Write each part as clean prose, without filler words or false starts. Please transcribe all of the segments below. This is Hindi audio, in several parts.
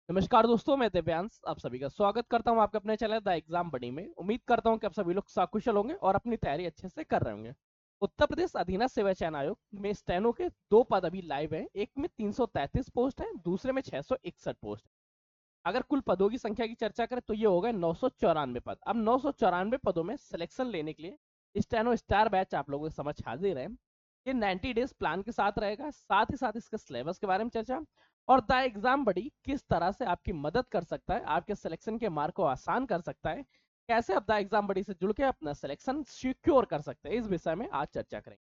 नमस्कार दोस्तों, मैं दिव्यांश आप सभी का स्वागत करता हूं आपके अपने चैनल द एग्जाम बडी में। उम्मीद करता हूं कि आप सभी लोग सकुशल होंगे और अपनी तैयारी अच्छे से कर रहे होंगे। उत्तर प्रदेश अधीनस्थ सेवा चयन आयोग में स्टेनो के दो पद अभी लाइव हैं। एक में 333 पोस्ट है, दूसरे में 661 पोस्ट है। अगर कुल पदों की संख्या की चर्चा करें तो ये हो गए 994 पद। अब 994 पदों में सिलेक्शन लेने के लिए स्टेनो स्टार बैच आप लोगों के समझ हाजिर है। ये 90 डेज प्लान के साथ रहेगा, साथ ही साथ इसके सिलेबस के बारे में चर्चा और द एग्जाम बड़ी किस तरह से आपकी मदद कर सकता है, आपके सिलेक्शन के मार्क को आसान कर सकता है, कैसे आप द एग्जाम बड़ी से जुड़ के अपना सिलेक्शन सिक्योर कर सकते हैं, इस विषय में आज चर्चा करेंगे।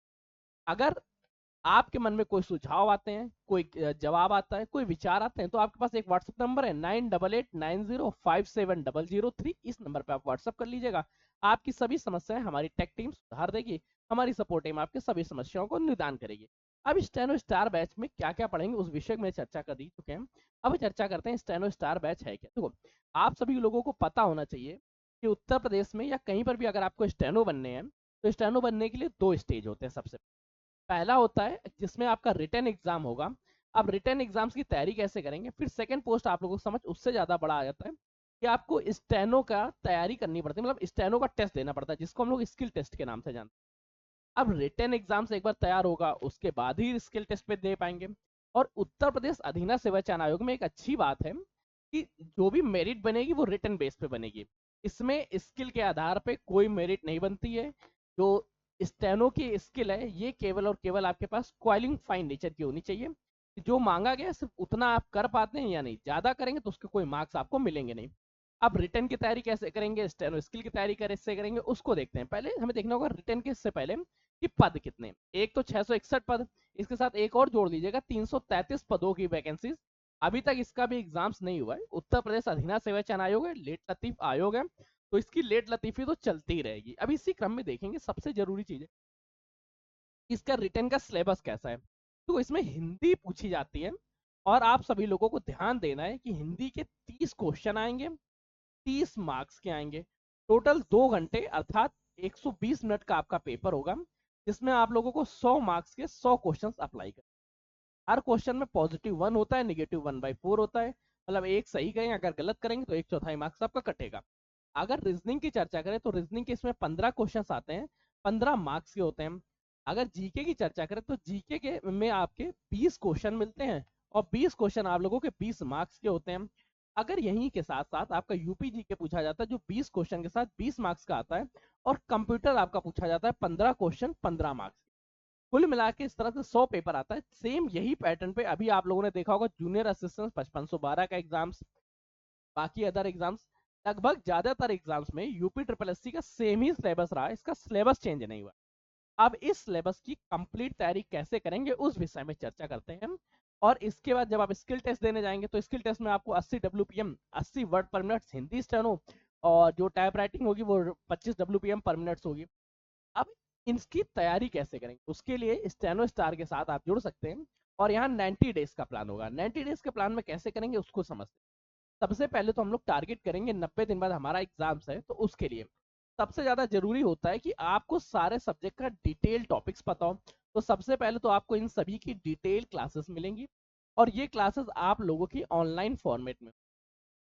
अगर आपके मन में कोई सुझाव आते हैं, कोई जवाब आता है, कोई विचार आते हैं, तो आपके पास एक व्हाट्सएप नंबर है 9889057003। इस नंबर पे आप व्हाट्सएप कर लीजिएगा। आपकी सभी समस्याएं हमारी टेक टीम सुधार देगी। हमारी सपोर्ट टीम आपके सभी समस्याओं को निदान करेगी। अब स्टेनो स्टार बैच में क्या क्या पढ़ेंगे उस विषय में चर्चा कर दी चुके हैं। अब चर्चा करते हैं स्टेनो स्टार बैच है क्या। देखो, आप सभी लोगों को पता होना चाहिए कि उत्तर प्रदेश में या कहीं पर भी अगर आपको स्टेनो बनने हैं तो स्टेनो बनने के लिए दो स्टेज होते हैं। सबसे पहला होता है जिसमें आपका रिटन एग्जाम होगा। आप रिटन एग्जाम्स की तैयारी कैसे करेंगे, फिर सेकंड पोस्ट आप लोगों को समझ उससे ज्यादा बड़ा आ जाता है कि आपको स्टेनो का तैयारी करनी पड़ती है, मतलब स्टेनो का टेस्ट देना पड़ता है जिसको हम लोग स्किल टेस्ट के नाम से जानते हैं। अब रिटन एग्जाम से एक बार तैयार होगा उसके बाद ही स्किल टेस्ट पे दे पाएंगे। और उत्तर प्रदेश अधीनस्थ सेवा चयन आयोग में एक अच्छी बात है कि जो भी मेरिट बनेगी वो रिटन बेस पे बनेगी। इसमें स्किल के आधार पे कोई मेरिट नहीं बनती है। जो स्टेनो की स्किल है ये केवल और केवल आपके पास क्वालिफाइंग नेचर की होनी चाहिए। जो मांगा गया सिर्फ उतना आप कर पाते हैं या नहीं, ज्यादा करेंगे तो उसके कोई मार्क्स आपको मिलेंगे नहीं। अब रिटर्न की तैयारी कैसे करेंगे, स्टेनो स्किल की तैयारी कैसे करेंगे उसको देखते हैं। पहले हमें देखना होगा रिटर्न के इससे पहले कि पद कितने। एक तो 661 पद, इसके साथ एक और जोड़ लीजिएगा 333 पदों की वैकेंसीज। अभी तक इसका भी एग्जाम्स नहीं हुआ है। उत्तर प्रदेश अधीनस्थ सेवा चयन आयोग है, लेट लतीफ आयोग है, तो इसकी लेट लतीफी तो चलती ही रहेगी। अब इसी क्रम में देखेंगे सबसे जरूरी चीज है इसका रिटर्न का सिलेबस कैसा है। तो इसमें हिंदी पूछी जाती है और आप सभी लोगों को ध्यान देना है कि हिंदी के 30 क्वेश्चन आएंगे, 30 मार्क्स के आएंगे। टोटल 2 घंटे अर्थात 120 मिनट का आपका पेपर होगा, जिसमें आप लोगों को 100 मार्क्स के 100 क्वेश्चन अप्लाई कर। हर क्वेश्चन में +1 होता है, -1/4 होता है। मतलब एक सही करेंगे, अगर गलत करेंगे तो एक चौथाई मार्क्स आपका कटेगा। अगर रीजनिंग की चर्चा करें तो रीजनिंग के इसमें 15 क्वेश्चन आते हैं, 15 मार्क्स के होते हैं। अगर जीके की चर्चा करें तो जीके के में आपके 20 क्वेश्चन मिलते हैं और 20 क्वेश्चन आप लोगों के 20 मार्क्स के होते हैं। अगर यहीं के साथ साथ आपका यूपी जीके पूछा जाता है जो 20 क्वेश्चन के साथ 20 मार्क्स का आता है, और कंप्यूटर आपका पूछा जाता है 15 क्वेश्चन 15 मार्क्स। कुल मिला के इस तरह से 100 पेपर आता है। सेम यही पैटर्न पे अभी आप लोगों ने देखा होगा जूनियर असिस्टेंट 5512 का एग्जाम्स, बाकी अदर एग्जाम्स, लगभग ज्यादातर एग्जाम्स में यूपी ट्रिपल एससी का सेम ही सिलेबस रहा है, इसका सिलेबस चेंज नहीं हुआ। अब इस सिलेबस की कंप्लीट तैयारी कैसे करेंगे उस विषय में चर्चा करते हैं। और इसके बाद जब आप स्किल टेस्ट देने जाएंगे तो स्किल टेस्ट में आपको 80 WPM 80 वर्ड पर मिनट हिंदी स्टेनो, और जो टाइप राइटिंग होगी वो 25 WPM पर मिनट होगी। अब इनकी तैयारी कैसे करेंगे उसके लिए स्टेनो स्टार के साथ आप जुड़ सकते हैं। और यहाँ 90 डेज का प्लान होगा। 90 डेज के प्लान में कैसे करेंगे उसको समझते हैं। सबसे पहले तो हम लोग टारगेट करेंगे 90 दिन बाद हमारा एग्जाम्स है, तो उसके लिए सबसे ज्यादा जरूरी होता है कि आपको सारे सब्जेक्ट का डिटेल टॉपिक्स पता हो। तो सबसे पहले तो आपको इन सभी की डिटेल क्लासेस मिलेंगी, और ये क्लासेस आप लोगों की ऑनलाइन फॉर्मेट में।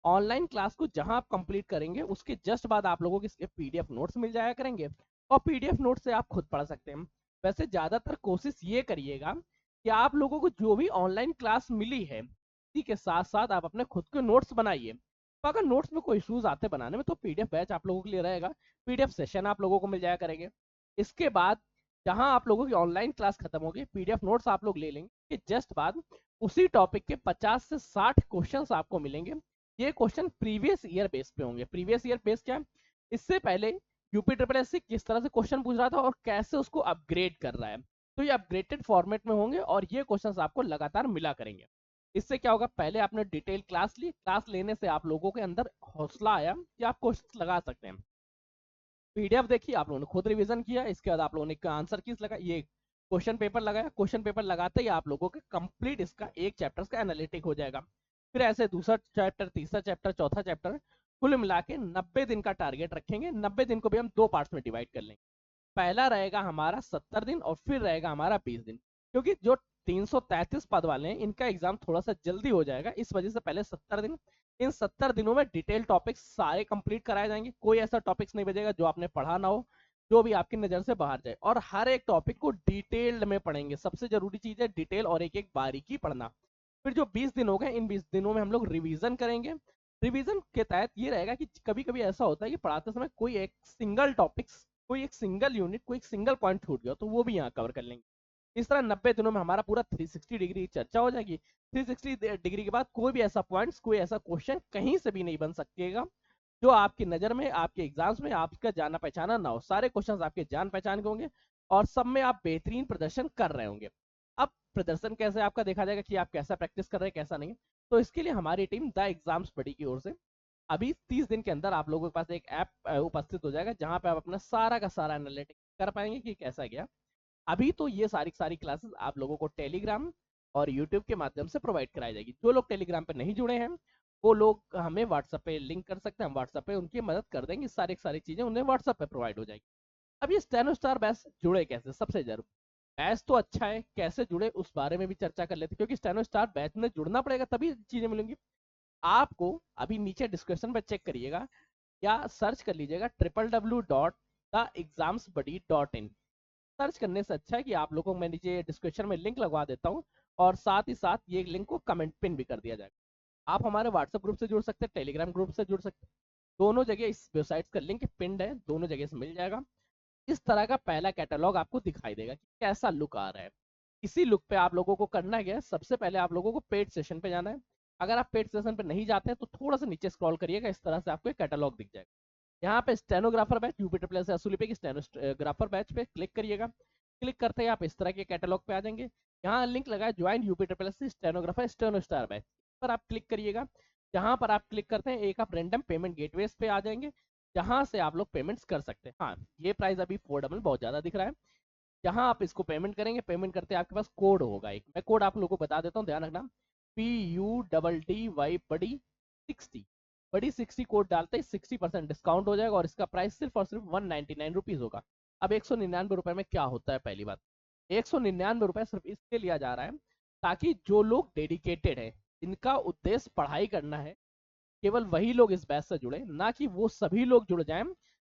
ऑनलाइन क्लास को जहां आप कंप्लीट करेंगे उसके जस्ट बाद आप लोगों को इसके पीडीएफ नोट्स मिल जाया करेंगे, और पीडीएफ नोट से आप खुद पढ़ सकते हैं। वैसे ज्यादातर कोशिश ये करिएगा कि आप लोगों को जो भी ऑनलाइन क्लास मिली है इसी के साथ साथ आप अपने खुद के नोट्स बनाइए। तो अगर नोट्स में कोई इश्यूज आते बनाने में तो पीडीएफ बैच आप लोगों के लिए रहेगा, पीडीएफ सेशन आप लोगों को मिल जाया करेंगे। इसके बाद जहां आप लोगों की ऑनलाइन क्लास खत्म होगी पीडीएफ नोट्स आप लोग ले लेंगे, जस्ट बाद उसी टॉपिक के 50 से 60 क्वेश्चन आपको मिलेंगे। ये क्वेश्चन प्रीवियस ईयर बेस पे होंगे। प्रीवियस ईयर बेस क्या है, इससे पहले यूपी ट्रिपल एस किस तरह से क्वेश्चन पूछ रहा था और कैसे उसको अपग्रेड कर रहा है, तो ये अपग्रेडेड फॉर्मेट में होंगे और ये क्वेश्चंस आपको लगातार मिला करेंगे। इससे क्या होगा, पहले आपने डिटेल क्लास ली, क्लास लेने से आप लोगों के अंदर हौसला आया कि आप क्वेश्चन लगा सकते हैं। पीडीएफ देखिए, आप लोगों ने खुद रिवीजन किया, इसके बाद आप लोगों ने आंसर कीज लगा, ये क्वेश्चन पेपर लगाया। क्वेश्चन पेपर लगाते ही आप लोगों के कंप्लीट इसका एक चैप्टर का एनालिटिक हो जाएगा। फिर ऐसे दूसरा चैप्टर, तीसरा चैप्टर, चौथा चैप्टर, कुल मिला के 90 दिन का टारगेट रखेंगे। 90 दिन को भी हम दो पार्ट्स में डिवाइड कर लेंगे। पहला रहेगा हमारा 70 दिन और फिर रहेगा हमारा 20 दिन, क्योंकि जो 333 पद वाले हैं, इनका एग्जाम थोड़ा सा जल्दी हो जाएगा, इस वजह से पहले 70 दिन, इन 70 दिनों में डिटेल टॉपिक्स सारे कंप्लीट कराए जाएंगे, कोई ऐसा टॉपिक्स नहीं बचेगा जो आपने पढ़ा ना हो, जो भी आपकी नजर से बाहर जाए, और हर एक टॉपिक को डिटेल्ड में पढ़ेंगे। सबसे जरूरी चीज है डिटेल और एक एक बारीकी पढ़ना। फिर जो 20 दिन हो गए, इन 20 दिनों में हम लोग रिवीजन करेंगे। रिवीजन के तहत ये रहेगा कि कभी कभी ऐसा होता है कि पढ़ाते समय कोई एक सिंगल टॉपिक्स, कोई एक सिंगल यूनिट, कोई एक सिंगल पॉइंट छूट गया, तो वो भी यहाँ कवर कर लेंगे। इस तरह 90 दिनों में हमारा पूरा 360 डिग्री चर्चा हो जाएगी। 360 डिग्री के बाद कोई भी ऐसा पॉइंट्स, कोई ऐसा क्वेश्चन कहीं से भी नहीं बन सकेगा जो आपकी नजर में, आपके एग्जाम्स में आपका जाना पहचाना ना हो। सारे क्वेश्चंस आपके जान पहचान के होंगे और सब में आप बेहतरीन प्रदर्शन कर रहे होंगे। अब प्रदर्शन कैसे आपका देखा जाएगा कि आप कैसा प्रैक्टिस कर रहे हैं, कैसा नहीं। तो इसके लिए हमारी टीम द एग्जाम्स बडी की ओर से अभी 30 दिन के अंदर आप लोगों के पास एक ऐप उपस्थित हो जाएगा, जहां पे आप अपना सारा का सारा एनालिटिक्स कर पाएंगे कि कैसा गया। अभी तो ये सारी सारी क्लासेस आप लोगों को टेलीग्राम और यूट्यूब के माध्यम से प्रोवाइड कराई जाएगी। जो लोग टेलीग्राम पे नहीं जुड़े हैं वो लोग हमें व्हाट्सएप पे लिंक कर सकते हैं, हम व्हाट्सएप पे उनकी मदद कर देंगे, सारी सारी चीजें उन्हें व्हाट्सएप पे प्रोवाइड हो जाएगी। अब ये स्टेनो स्टार बैच जुड़े कैसे, सबसे जरूर बैच तो अच्छा है, कैसे जुड़े उस बारे में भी चर्चा कर लेते हैं, क्योंकि स्टेनो स्टार बैच में जुड़ना पड़ेगा तभी चीजें मिलेंगी आपको। अभी नीचे डिस्क्रिप्शन पे चेक करिएगा या सर्च कर लीजिएगा www.theexamsbuddy.in। सर्च करने से अच्छा है कि आप लोगों को मैं नीचे डिस्क्रिप्शन में लिंक लगवा देता हूँ, और साथ ही साथ ये लिंक को कमेंट पिन भी कर दिया जाएगा। आप हमारे व्हाट्सएप ग्रुप से जुड़ सकते हैं, टेलीग्राम ग्रुप से जुड़ सकते हैं, दोनों जगह इस वेबसाइट का लिंक पिंड है, दोनों जगह से मिल जाएगा। इस तरह का पहला कैटलॉग आपको दिखाई देगा कि कैसा लुक आ रहा है। इसी लुक पे आप लोगों को करना क्या है, सबसे पहले आप लोगों को पेड सेशन पे जाना है। अगर आप पेड सेशन पे नहीं जाते हैं तो थोड़ा सा नीचे स्क्रॉल करिएगा, इस तरह से आपको एक कैटलॉग दिख जाएगा। यहाँ पे stenographer batch UP triple S एसयूली पे की स्टेनोग्राफर बैच पे क्लिक करिएगा। क्लिक करते ही आप इस तरह के कैटलॉग पे आ जाएंगे। यहाँ लिंक लगा है join UP triple S stenographer steno star batch पर आप क्लिक करिएगा। जहां पर आप क्लिक करते हैं एक आप रैंडम पेमेंट गेटवेज पे आ जाएंगे, जहां से आप लोग पेमेंट्स कर सकते हैं। हाँ, ये प्राइस अभी अफोर्डेबल बहुत ज्यादा दिख रहा है। जहां आप इसको पेमेंट करेंगे, पेमेंट करते आपके पास कोड होगा एक, मैं कोड आप लोगों को बता देता हूँ, ध्यान रखना। PUDDY बड़ी 60, बड़ी 60 कोड डालते ही 60% डिस्काउंट हो जाएगा और इसका प्राइस सिर्फ और सिर्फ 199 रुपीज होगा। अब 199 रुपए में क्या होता है, पहली बात 199 रुपए सिर्फ इसलिए लिया जा रहा है ताकि जो लोग डेडिकेटेड है, जिनका उद्देश्य पढ़ाई करना है, केवल वही लोग इस बैच से जुड़े, ना कि वो सभी लोग जुड़ जाएं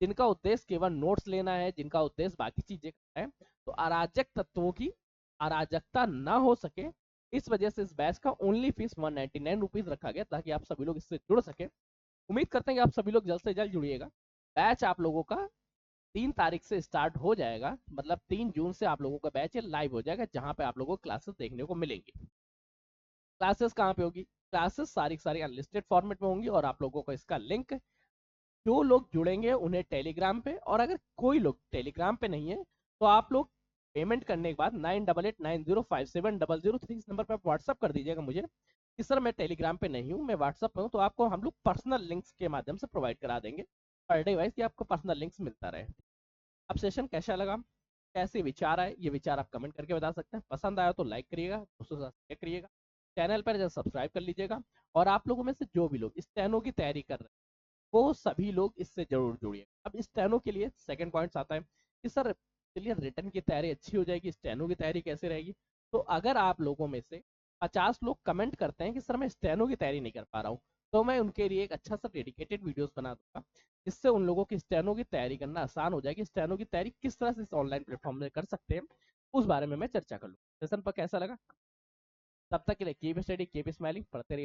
जिनका उद्देश्य केवल नोट्स लेना है, जिनका उद्देश्य बाकी चीजें करना है। तो अराजक तत्वों की अराजकता ना हो सके, इस वजह से इस बैच का ओनली फीस 199 रुपीज रखा गया ताकि आप सभी लोग इससे जुड़ सके। उम्मीद करते हैं कि आप सभी लोग जल्द से जल्द जुड़िएगा। बैच आप लोगों का 3 तारीख से स्टार्ट हो जाएगा, मतलब 3 जून से आप लोगों का बैच लाइव हो जाएगा, जहां पे आप लोगों को क्लासेस देखने को मिलेंगी। क्लासेस कहाँ पे होगी, क्लासेस सारी सारी अनलिस्टेड फॉर्मेट में होंगी और आप लोगों को इसका लिंक, जो लोग जुड़ेंगे उन्हें टेलीग्राम पे, और अगर कोई लोग टेलीग्राम पे नहीं है तो आप लोग पेमेंट करने के बाद 9889057003 इस नंबर पर आप व्हाट्सअप कर दीजिएगा मुझे कि सर मैं टेलीग्राम पे नहीं हूँ, मैं व्हाट्सअप पे हूँ, तो आपको हम लोग पर्सनल लिंक्स के माध्यम से प्रोवाइड करा देंगे पर डे वाइज, कि आपको पर्सनल लिंक्स मिलता रहे। अब सेशन कैसा लगा, कैसे विचार आए, ये विचार आप कमेंट करके बता सकते हैं। पसंद आया तो लाइक करिएगा, दोस्तों के साथ शेयर करिएगा, चैनल पर सब्सक्राइब कर लीजिएगा। और आप लोगों में से जो भी लोग स्टेनो की तैयारी कर रहे हैं वो सभी लोग इससे जरूर जुड़िए। अब स्टेनो के लिए सेकंड पॉइंट आता है कि सर चलिए रिटर्न की तैयारी अच्छी हो जाएगी, स्टेनो की तैयारी कैसे रहेगी। तो अगर आप लोगों में से 50 लोग कमेंट करते हैं कि सर मैं स्टेनो की तैयारी नहीं कर पा रहा हूँ, तो मैं उनके लिए एक अच्छा सा डेडिकेटेड वीडियोस बना दूंगा, जिससे उन लोगों की स्टेनो की तैयारी करना आसान हो जाएगी। स्टेनो की तैयारी किस तरह से इस ऑनलाइन प्लेटफॉर्म में कर सकते हैं उस बारे में मैं चर्चा कर लूँ। सेशन पर कैसा लगा, तब तक के लिए कीप स्टडी कीप स्माइलिंग, पढ़ते रहिए।